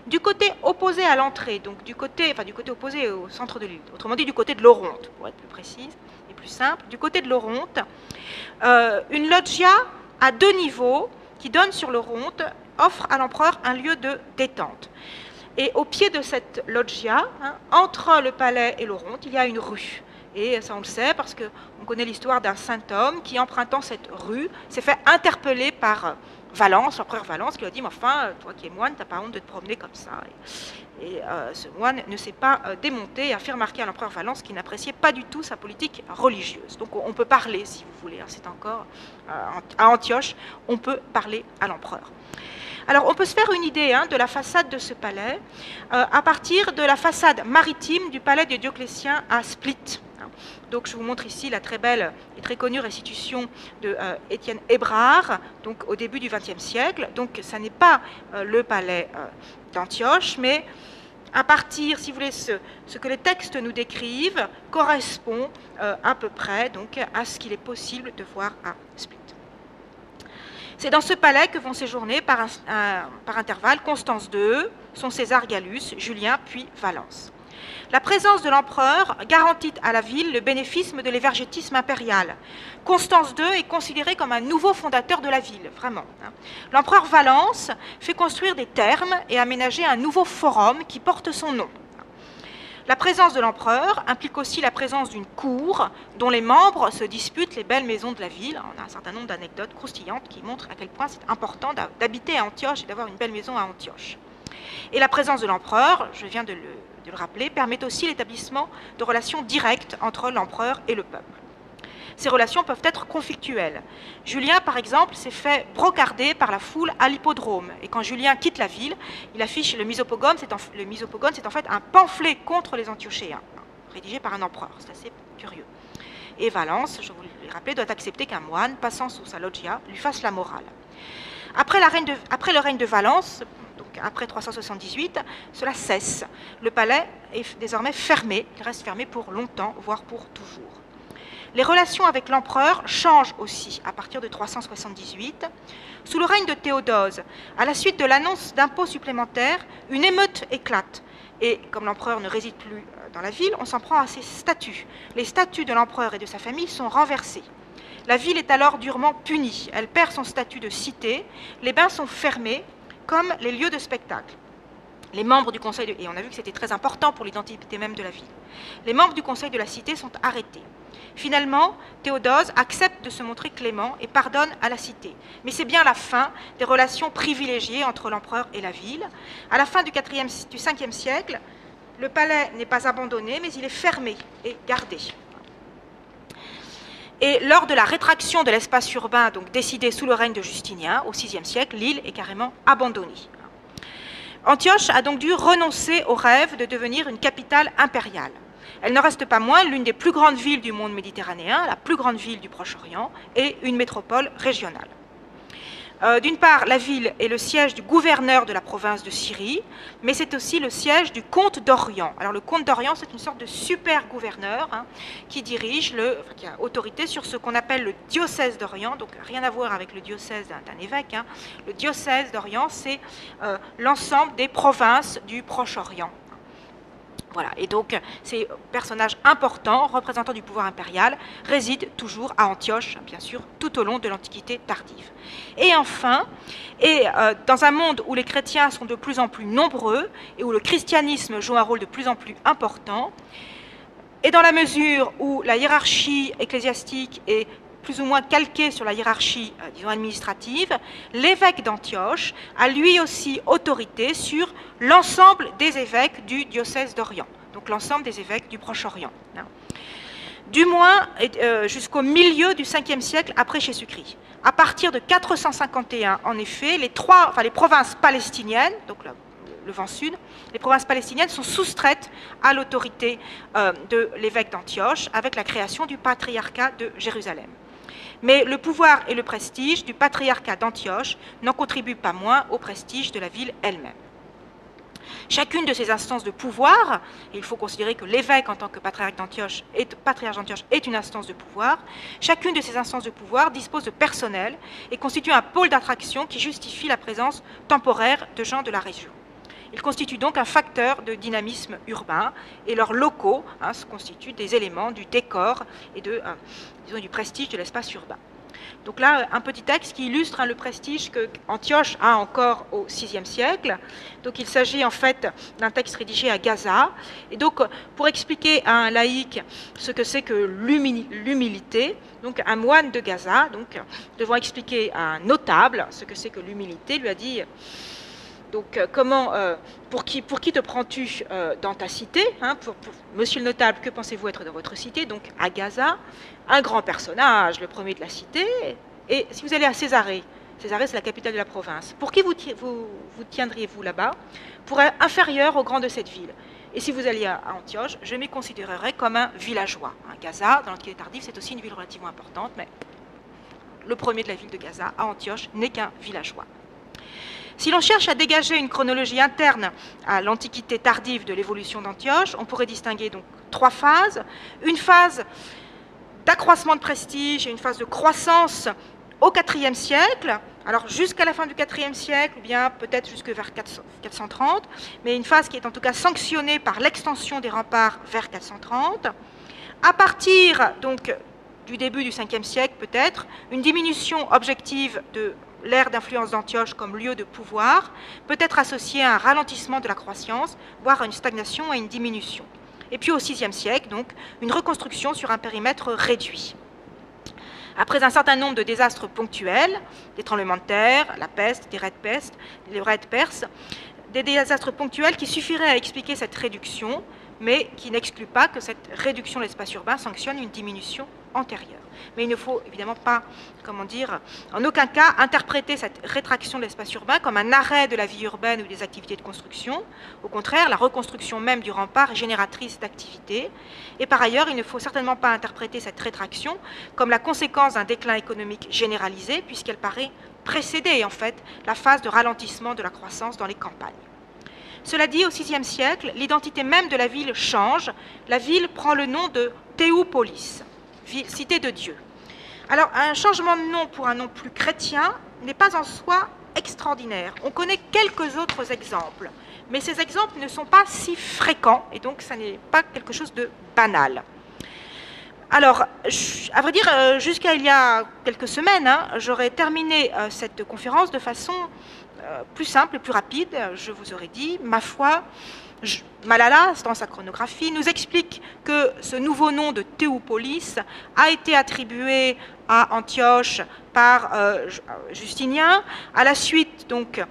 Du côté opposé à l'entrée, donc du côté opposé au centre de l'île, autrement dit du côté de l'Oronte, pour être plus précise et plus simple, du côté de l'Oronte, une loggia à 2 niveaux qui donne sur l'Oronte offre à l'empereur un lieu de détente. Et au pied de cette loggia, entre le palais et l'Oronte, il y a une rue. Et ça, on le sait parce qu'on connaît l'histoire d'un saint homme qui, empruntant cette rue, s'est fait interpeller par Valence, l'empereur Valence, qui lui a dit « Mais enfin, toi qui es moine, tu n'as pas honte de te promener comme ça ». Et ce moine ne s'est pas démonté et a fait remarquer à l'empereur Valence qu'il n'appréciait pas du tout sa politique religieuse. Donc on peut parler, si vous voulez, c'est encore à Antioche, on peut parler à l'empereur. Alors, on peut se faire une idée de la façade de ce palais à partir de la façade maritime du palais de Dioclétien à Split. Donc, je vous montre ici la très belle et très connue restitution de Étienne Hébrard, donc au début du XXe siècle. Donc, ça n'est pas le palais d'Antioche, mais à partir, si vous voulez, ce que les textes nous décrivent correspond à peu près donc, à ce qu'il est possible de voir à Split. C'est dans ce palais que vont séjourner par intervalle Constance II, son César Gallus, Julien, puis Valence. La présence de l'empereur garantit à la ville le bénéfice de l'évergétisme impérial. Constance II est considérée comme un nouveau fondateur de la ville, vraiment. L'empereur Valence fait construire des thermes et aménager un nouveau forum qui porte son nom. La présence de l'empereur implique aussi la présence d'une cour dont les membres se disputent les belles maisons de la ville. On a un certain nombre d'anecdotes croustillantes qui montrent à quel point c'est important d'habiter à Antioche et d'avoir une belle maison à Antioche. Et la présence de l'empereur, je viens de le rappeler, permet aussi l'établissement de relations directes entre l'empereur et le peuple. Ces relations peuvent être conflictuelles. Julien, par exemple, s'est fait brocarder par la foule à l'hippodrome. Et quand Julien quitte la ville, il affiche le Misopogone. Le Misopogone, c'est en fait un pamphlet contre les Antiochéens, rédigé par un empereur. C'est assez curieux. Et Valence, je vous l'ai rappelé, doit accepter qu'un moine, passant sous sa loggia, lui fasse la morale. Après le règne de Valence, donc après 378, cela cesse. Le palais est désormais fermé. Il reste fermé pour longtemps, voire pour toujours. Les relations avec l'empereur changent aussi à partir de 378. Sous le règne de Théodose, à la suite de l'annonce d'impôts supplémentaires, une émeute éclate. Et comme l'empereur ne réside plus dans la ville, on s'en prend à ses statues. Les statues de l'empereur et de sa famille sont renversées. La ville est alors durement punie. Elle perd son statut de cité. Les bains sont fermés comme les lieux de spectacle. Les membres du conseil, et on a vu que c'était très important pour l'identité même de la ville, les membres du conseil de la cité sont arrêtés. Finalement, Théodose accepte de se montrer clément et pardonne à la cité. Mais c'est bien la fin des relations privilégiées entre l'empereur et la ville. À la fin du 5e siècle, le palais n'est pas abandonné, mais il est fermé et gardé. Et lors de la rétraction de l'espace urbain, donc décidée sous le règne de Justinien, au VIe siècle, l'île est carrément abandonnée. Antioche a donc dû renoncer au rêve de devenir une capitale impériale. Elle ne reste pas moins l'une des plus grandes villes du monde méditerranéen, la plus grande ville du Proche-Orient et une métropole régionale. D'une part, la ville est le siège du gouverneur de la province de Syrie, mais c'est aussi le siège du comte d'Orient. Alors le comte d'Orient, c'est une sorte de super gouverneur qui dirige, qui a autorité sur ce qu'on appelle le diocèse d'Orient, donc rien à voir avec le diocèse d'un évêque. Le diocèse d'Orient, c'est l'ensemble des provinces du Proche-Orient. Voilà, et donc ces personnages importants, représentants du pouvoir impérial, résident toujours à Antioche, bien sûr, tout au long de l'Antiquité tardive. Et enfin, dans un monde où les chrétiens sont de plus en plus nombreux et où le christianisme joue un rôle de plus en plus important, et dans la mesure où la hiérarchie ecclésiastique est plus ou moins calquée sur la hiérarchie, disons, administrative, l'évêque d'Antioche a lui aussi autorité sur l'ensemble des évêques du diocèse d'Orient, donc l'ensemble des évêques du Proche-Orient. Du moins jusqu'au milieu du 5e siècle après Jésus-Christ. À partir de 451, en effet, les provinces palestiniennes, donc le vent sud, les provinces palestiniennes sont soustraites à l'autorité de l'évêque d'Antioche avec la création du patriarcat de Jérusalem. Mais le pouvoir et le prestige du patriarcat d'Antioche n'en contribuent pas moins au prestige de la ville elle-même. Chacune de ces instances de pouvoir, et il faut considérer que l'évêque en tant que patriarche d'Antioche est une instance de pouvoir, chacune de ces instances de pouvoir dispose de personnel et constitue un pôle d'attraction qui justifie la présence temporaire de gens de la région. Ils constituent donc un facteur de dynamisme urbain et leurs locaux se constituent des éléments du décor et du prestige de l'espace urbain. Donc là, un petit texte qui illustre le prestige qu'Antioche a encore au VIe siècle. Donc il s'agit en fait d'un texte rédigé à Gaza. Et donc pour expliquer à un laïc ce que c'est que l'humilité, donc un moine de Gaza, donc devant expliquer à un notable ce que c'est que l'humilité, lui a dit... Donc, pour qui te prends-tu dans ta cité, monsieur le notable, que pensez-vous être dans votre cité? Donc, à Gaza, un grand personnage, le premier de la cité. Et si vous allez à Césarée, Césarée, c'est la capitale de la province. Pour qui vous tiendriez-vous là-bas? Pour un inférieur au grand de cette ville. Et si vous alliez à Antioche, je m'y considérerais comme un villageois. Gaza, dans l'Antiquité tardive, c'est aussi une ville relativement importante, mais le premier de la ville de Gaza, à Antioche, n'est qu'un villageois. Si l'on cherche à dégager une chronologie interne à l'Antiquité tardive de l'évolution d'Antioche, on pourrait distinguer donc 3 phases. Une phase d'accroissement de prestige et une phase de croissance au IVe siècle, alors jusqu'à la fin du IVe siècle, ou bien peut-être jusque vers 430, mais une phase qui est en tout cas sanctionnée par l'extension des remparts vers 430. À partir donc du début du Ve siècle peut-être, une diminution objective de l'ère d'influence d'Antioche comme lieu de pouvoir peut être associée à un ralentissement de la croissance, voire à une stagnation et à une diminution. Et puis au VIe siècle, donc, une reconstruction sur un périmètre réduit. Après un certain nombre de désastres ponctuels, des tremblements de terre, la peste, les raids perses, des désastres ponctuels qui suffiraient à expliquer cette réduction, mais qui n'excluent pas que cette réduction de l'espace urbain sanctionne une diminution antérieure. Mais il ne faut évidemment pas, en aucun cas interpréter cette rétraction de l'espace urbain comme un arrêt de la vie urbaine ou des activités de construction. Au contraire, la reconstruction même du rempart est génératrice d'activité. Et par ailleurs, il ne faut certainement pas interpréter cette rétraction comme la conséquence d'un déclin économique généralisé, puisqu'elle paraît précéder en fait la phase de ralentissement de la croissance dans les campagnes. Cela dit, au VIe siècle, l'identité même de la ville change. La ville prend le nom de Théopolis, cité de Dieu. Alors, un changement de nom pour un nom plus chrétien n'est pas en soi extraordinaire. On connaît quelques autres exemples, mais ces exemples ne sont pas si fréquents, et donc ça n'est pas quelque chose de banal. Alors, à vrai dire, jusqu'à il y a quelques semaines, j'aurais terminé cette conférence de façon plus simple et plus rapide. Je vous aurais dit, ma foi, Malala, dans sa chronographie, nous explique que ce nouveau nom de Théopolis a été attribué à Antioche par Justinien, à la suite donc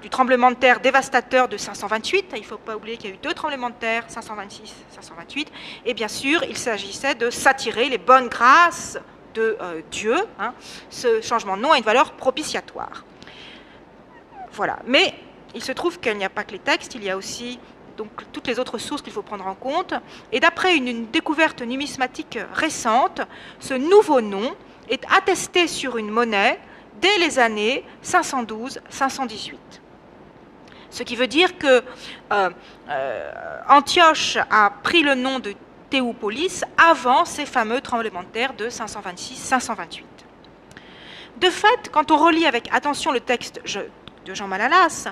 du tremblement de terre dévastateur de 528. Il ne faut pas oublier qu'il y a eu 2 tremblements de terre, 526, 528. Et bien sûr, il s'agissait de s'attirer les bonnes grâces de Dieu. Ce changement de nom a une valeur propitiatoire. Voilà. Mais il se trouve qu'il n'y a pas que les textes, il y a aussi donc, toutes les autres sources qu'il faut prendre en compte. Et d'après une découverte numismatique récente, ce nouveau nom est attesté sur une monnaie dès les années 512-518. Ce qui veut dire que Antioche a pris le nom de Théopolis avant ces fameux tremblements de terre de 526-528. De fait, quand on relit avec attention le texte de de Jean Malalas,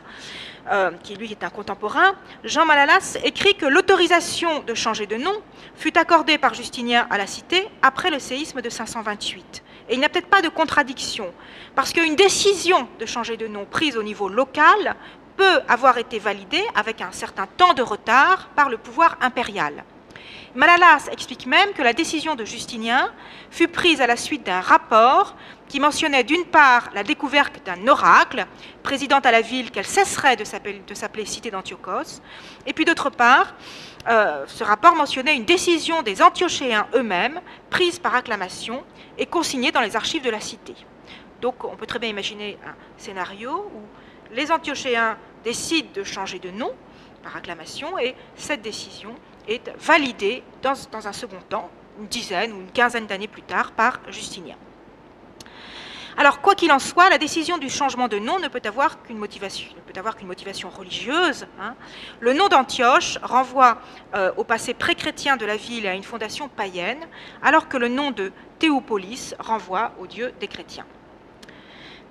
qui lui est un contemporain, Jean Malalas écrit que l'autorisation de changer de nom fut accordée par Justinien à la cité après le séisme de 528. Et il n'y a peut-être pas de contradiction, parce qu'une décision de changer de nom prise au niveau local peut avoir été validée avec un certain temps de retard par le pouvoir impérial. Malalas explique même que la décision de Justinien fut prise à la suite d'un rapport qui mentionnait d'une part la découverte d'un oracle présidant à la ville qu'elle cesserait de s'appeler cité d'Antiochos, et puis d'autre part, ce rapport mentionnait une décision des Antiochéens eux-mêmes, prise par acclamation et consignée dans les archives de la cité. Donc on peut très bien imaginer un scénario où les Antiochéens décident de changer de nom par acclamation et cette décision est validée dans un second temps, une dizaine ou une quinzaine d'années plus tard, par Justinien. Alors, quoi qu'il en soit, la décision du changement de nom ne peut avoir qu'une motivation religieuse. Le nom d'Antioche renvoie au passé pré-chrétien de la ville et à une fondation païenne, alors que le nom de Théopolis renvoie au dieu des chrétiens.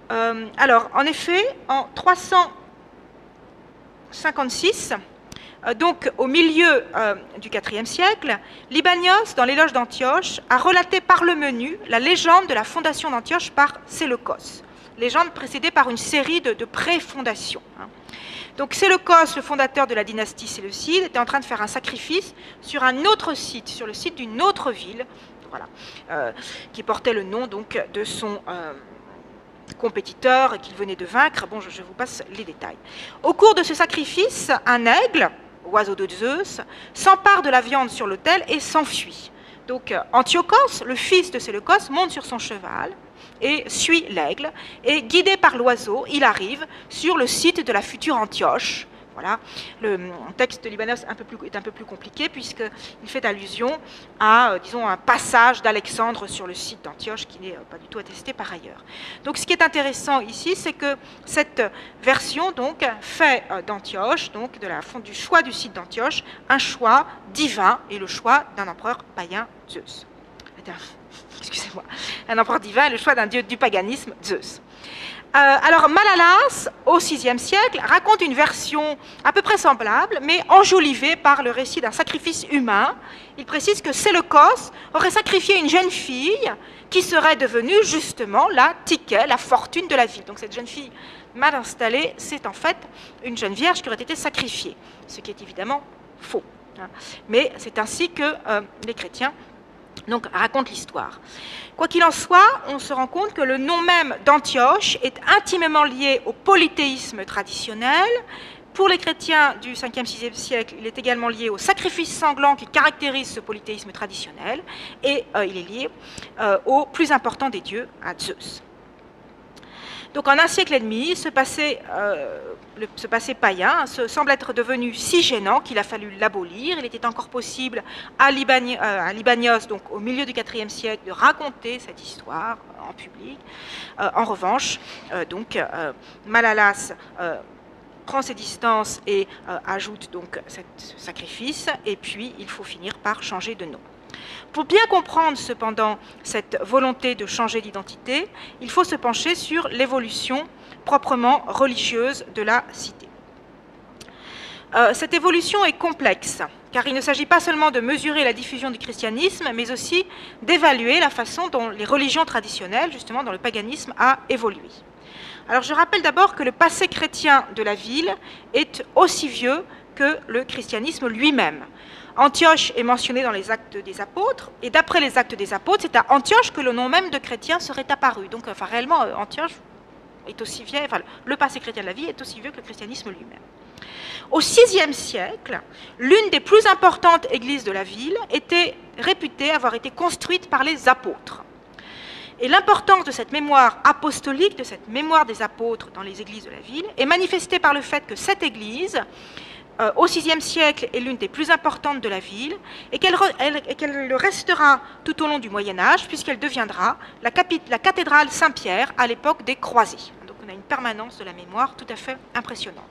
Alors, en effet, en 356, donc au milieu du IVe siècle, Libanios, dans l'éloge d'Antioche, a relaté par le menu la légende de la fondation d'Antioche par Séleucos, légende précédée par une série de pré-fondations. Donc Séleucos, le fondateur de la dynastie séleucide, était en train de faire un sacrifice sur un autre site, sur le site d'une autre ville, voilà, qui portait le nom donc, de son compétiteur qu'il venait de vaincre. Bon, je vous passe les détails. Au cours de ce sacrifice, un aigle, oiseau de Zeus, s'empare de la viande sur l'autel et s'enfuit. Donc Antiochos, le fils de Séleucos, monte sur son cheval et suit l'aigle, et guidé par l'oiseau, il arrive sur le site de la future Antioche. Voilà. Le texte de Libanos est un peu plus compliqué, puisqu'il fait allusion à, disons, un passage d'Alexandre sur le site d'Antioche qui n'est pas du tout attesté par ailleurs. Donc ce qui est intéressant ici, c'est que cette version donc, fait d'Antioche, donc du choix du site d'Antioche, un choix divin et le choix d'un empereur païen, Zeus. Excusez-moi, un empereur divin et le choix d'un dieu du paganisme, Zeus. Alors Malalas, au VIe siècle, raconte une version à peu près semblable, mais enjolivée par le récit d'un sacrifice humain. Il précise que Séleucos aurait sacrifié une jeune fille qui serait devenue justement la Tiké, la fortune de la ville. Donc cette jeune fille mal installée, c'est en fait une jeune vierge qui aurait été sacrifiée, ce qui est évidemment faux. Mais c'est ainsi que les chrétiens donc, raconte l'histoire. Quoi qu'il en soit, on se rend compte que le nom même d'Antioche est intimement lié au polythéisme traditionnel. Pour les chrétiens du 5e, 6e siècle, il est également lié au sacrifice sanglant qui caractérise ce polythéisme traditionnel, et il est lié au plus important des dieux, à Zeus. Donc en un siècle et demi, ce passé païen semble être devenu si gênant qu'il a fallu l'abolir. Il était encore possible à Libanios, donc au milieu du IVe siècle, de raconter cette histoire en public. En revanche, Malalas prend ses distances et ajoute donc ce sacrifice, et puis il faut finir par changer de nom. Pour bien comprendre cependant cette volonté de changer d'identité, il faut se pencher sur l'évolution proprement religieuse de la cité. Cette évolution est complexe, car il ne s'agit pas seulement de mesurer la diffusion du christianisme, mais aussi d'évaluer la façon dont les religions traditionnelles, justement dans le paganisme, a évolué. Alors je rappelle d'abord que le passé chrétien de la ville est aussi vieux que le christianisme lui-même. Antioche est mentionné dans les Actes des Apôtres, et d'après les Actes des Apôtres, c'est à Antioche que le nom même de chrétien serait apparu. Donc, réellement, Antioche est aussi vieux, le passé chrétien de la vie est aussi vieux que le christianisme lui-même. Au VIe siècle, l'une des plus importantes églises de la ville était réputée avoir été construite par les apôtres. Et l'importance de cette mémoire apostolique, de cette mémoire des apôtres dans les églises de la ville, est manifestée par le fait que cette église, au VIe siècle, est l'une des plus importantes de la ville, et qu'elle le restera tout au long du Moyen-Âge, puisqu'elle deviendra la cathédrale Saint-Pierre à l'époque des croisés. Donc on a une permanence de la mémoire tout à fait impressionnante.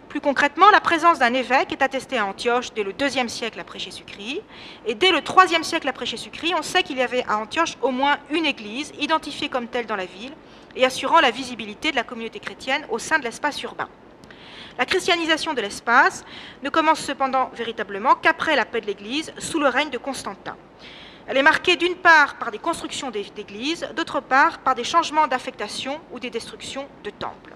Plus concrètement, la présence d'un évêque est attestée à Antioche dès le IIe siècle après Jésus-Christ. Et dès le IIIe siècle après Jésus-Christ, on sait qu'il y avait à Antioche au moins une église, identifiée comme telle dans la ville, et assurant la visibilité de la communauté chrétienne au sein de l'espace urbain. La christianisation de l'espace ne commence cependant véritablement qu'après la paix de l'Église, sous le règne de Constantin. Elle est marquée d'une part par des constructions d'églises, d'autre part par des changements d'affectation ou des destructions de temples.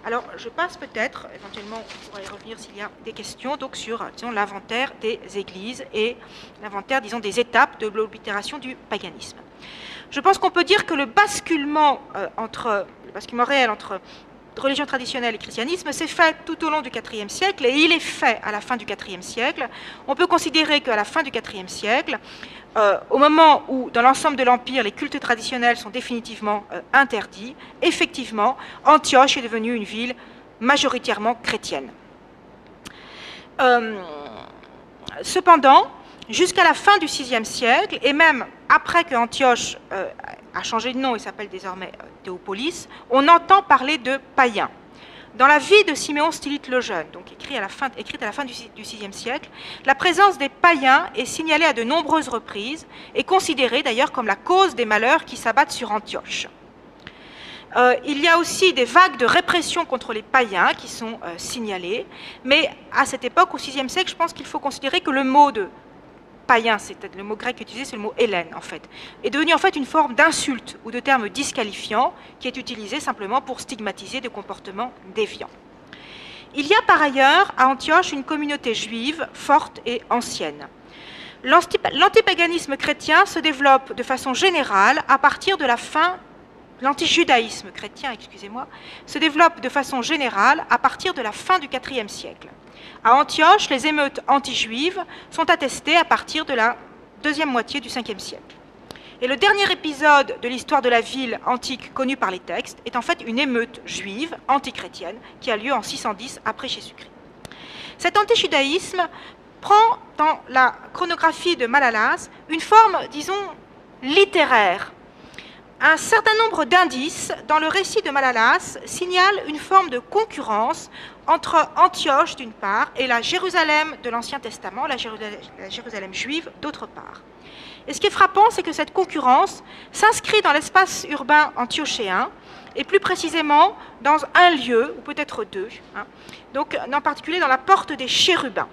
Alors, je passe peut-être, éventuellement, on pourra y revenir s'il y a des questions, donc sur l'inventaire des églises et l'inventaire, disons, des étapes de l'oblitération du paganisme. Je pense qu'on peut dire que le basculement réel entre religion traditionnelle et christianisme s'est fait tout au long du IVe siècle et il est fait à la fin du IVe siècle. On peut considérer qu'à la fin du IVe siècle, au moment où, dans l'ensemble de l'Empire, les cultes traditionnels sont définitivement interdits, effectivement, Antioche est devenue une ville majoritairement chrétienne. Cependant, jusqu'à la fin du VIe siècle, et même après que Antioche a changé de nom et s'appelle désormais Théopolis, on entend parler de païens. Dans la vie de Siméon Stylite le Jeune, donc écrite à la fin du VIe siècle, la présence des païens est signalée à de nombreuses reprises et considérée d'ailleurs comme la cause des malheurs qui s'abattent sur Antioche. Il y a aussi des vagues de répression contre les païens qui sont signalées, mais à cette époque, au VIe siècle, je pense qu'il faut considérer que le mot de païen, c'est le mot grec utilisé, c'est le mot hélène en fait, est devenu en fait une forme d'insulte ou de terme disqualifiant qui est utilisé simplement pour stigmatiser des comportements déviants. Il y a par ailleurs à Antioche une communauté juive forte et ancienne. L'antipaganisme chrétien se développe de façon générale à partir de la fin, l'antijudaïsme chrétien, excusez-moi, se développe de façon générale à partir de la fin du IVe siècle. À Antioche, les émeutes anti-juives sont attestées à partir de la deuxième moitié du Ve siècle. Et le dernier épisode de l'histoire de la ville antique connu par les textes est en fait une émeute juive antichrétienne qui a lieu en 610 après Jésus-Christ. Cet antijudaïsme prend dans la chronographie de Malalas une forme, disons, littéraire. Un certain nombre d'indices dans le récit de Malalas signalent une forme de concurrence entre Antioche d'une part et la Jérusalem de l'Ancien Testament, la Jérusalem juive d'autre part. Et ce qui est frappant, c'est que cette concurrence s'inscrit dans l'espace urbain antiochéen et plus précisément dans un lieu, ou peut-être deux, donc en particulier dans la porte des Chérubins.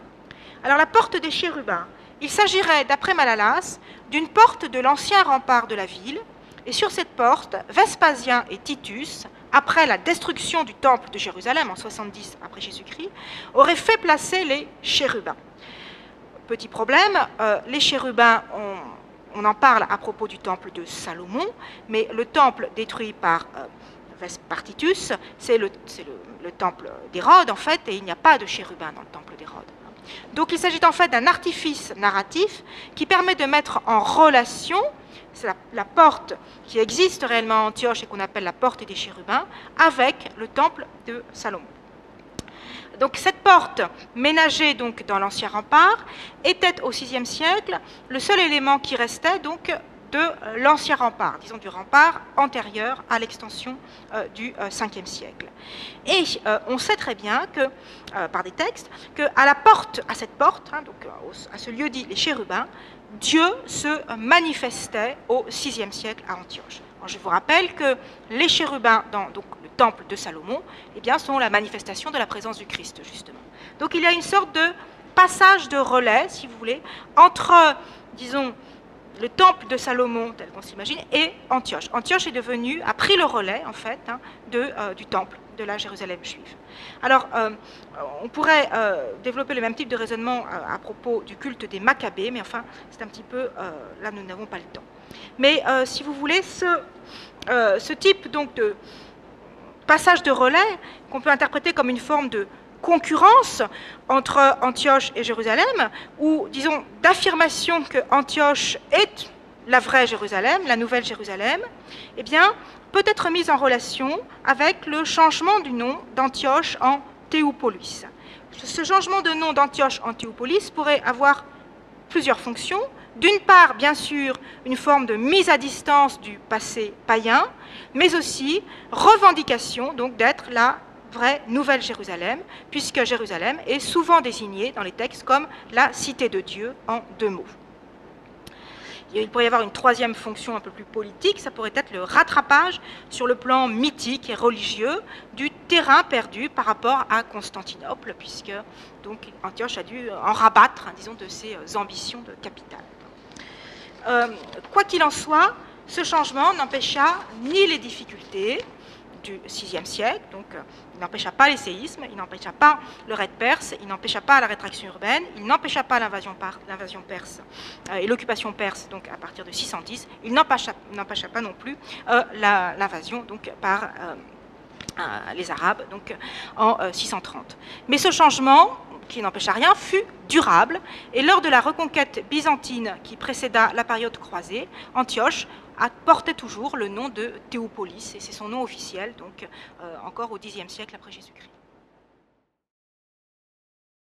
Alors la porte des Chérubins, il s'agirait, d'après Malalas, d'une porte de l'ancien rempart de la ville. Et sur cette porte, Vespasien et Titus, après la destruction du temple de Jérusalem en 70 après Jésus-Christ, auraient fait placer les chérubins. Petit problème, les chérubins, on en parle à propos du temple de Salomon, mais le temple détruit par Titus, c'est le temple d'Hérode en fait, et il n'y a pas de chérubins dans le temple d'Hérode. Donc il s'agit en fait d'un artifice narratif qui permet de mettre en relation la porte qui existe réellement à Antioche et qu'on appelle la porte des chérubins, avec le temple de Salomon. Donc cette porte, ménagée donc dans l'ancien rempart, était au VIe siècle le seul élément qui restait donc de l'ancien rempart, disons du rempart antérieur à l'extension du Ve siècle. Et on sait très bien que, par des textes, qu'à cette porte, donc à ce lieu dit les chérubins, Dieu se manifestait au VIe siècle à Antioche. Alors, je vous rappelle que les chérubins dans donc, le temple de Salomon eh bien, sont la manifestation de la présence du Christ, justement. Donc il y a une sorte de passage de relais, si vous voulez, entre, disons, le temple de Salomon, tel qu'on s'imagine, et Antioche. Antioche a pris le relais, en fait, du temple de la Jérusalem juive. Alors, on pourrait développer le même type de raisonnement à propos du culte des Maccabées, mais enfin, c'est un petit peu... là, nous n'avons pas le temps. Mais, si vous voulez, ce type donc, de passage de relais, qu'on peut interpréter comme une forme de concurrence entre Antioche et Jérusalem, ou, disons, d'affirmation que Antioche est la vraie Jérusalem, la nouvelle Jérusalem, eh bien, peut être mise en relation avec le changement du nom d'Antioche en Théopolis. Ce changement de nom d'Antioche en Théopolis pourrait avoir plusieurs fonctions. D'une part, bien sûr, une forme de mise à distance du passé païen, mais aussi revendication donc d'être la vraie Nouvelle Jérusalem, puisque Jérusalem est souvent désignée dans les textes comme la cité de Dieu en 2 mots. Il pourrait y avoir une troisième fonction un peu plus politique, ça pourrait être le rattrapage sur le plan mythique et religieux du terrain perdu par rapport à Constantinople, puisque donc Antioche a dû en rabattre, disons, de ses ambitions de capitale. Quoi qu'il en soit, ce changement n'empêcha ni les difficultés du VIe siècle, donc il n'empêcha pas les séismes, il n'empêcha pas le raid perse, il n'empêcha pas la rétraction urbaine, il n'empêcha pas l'invasion perse et l'occupation perse donc à partir de 610, il n'empêcha pas non plus l'invasion donc par les Arabes donc en 630. Mais ce changement, qui n'empêcha rien, fut durable, et lors de la reconquête byzantine qui précéda la période croisée, Antioche portait toujours le nom de Théopolis, et c'est son nom officiel, donc encore au Xe siècle après Jésus-Christ.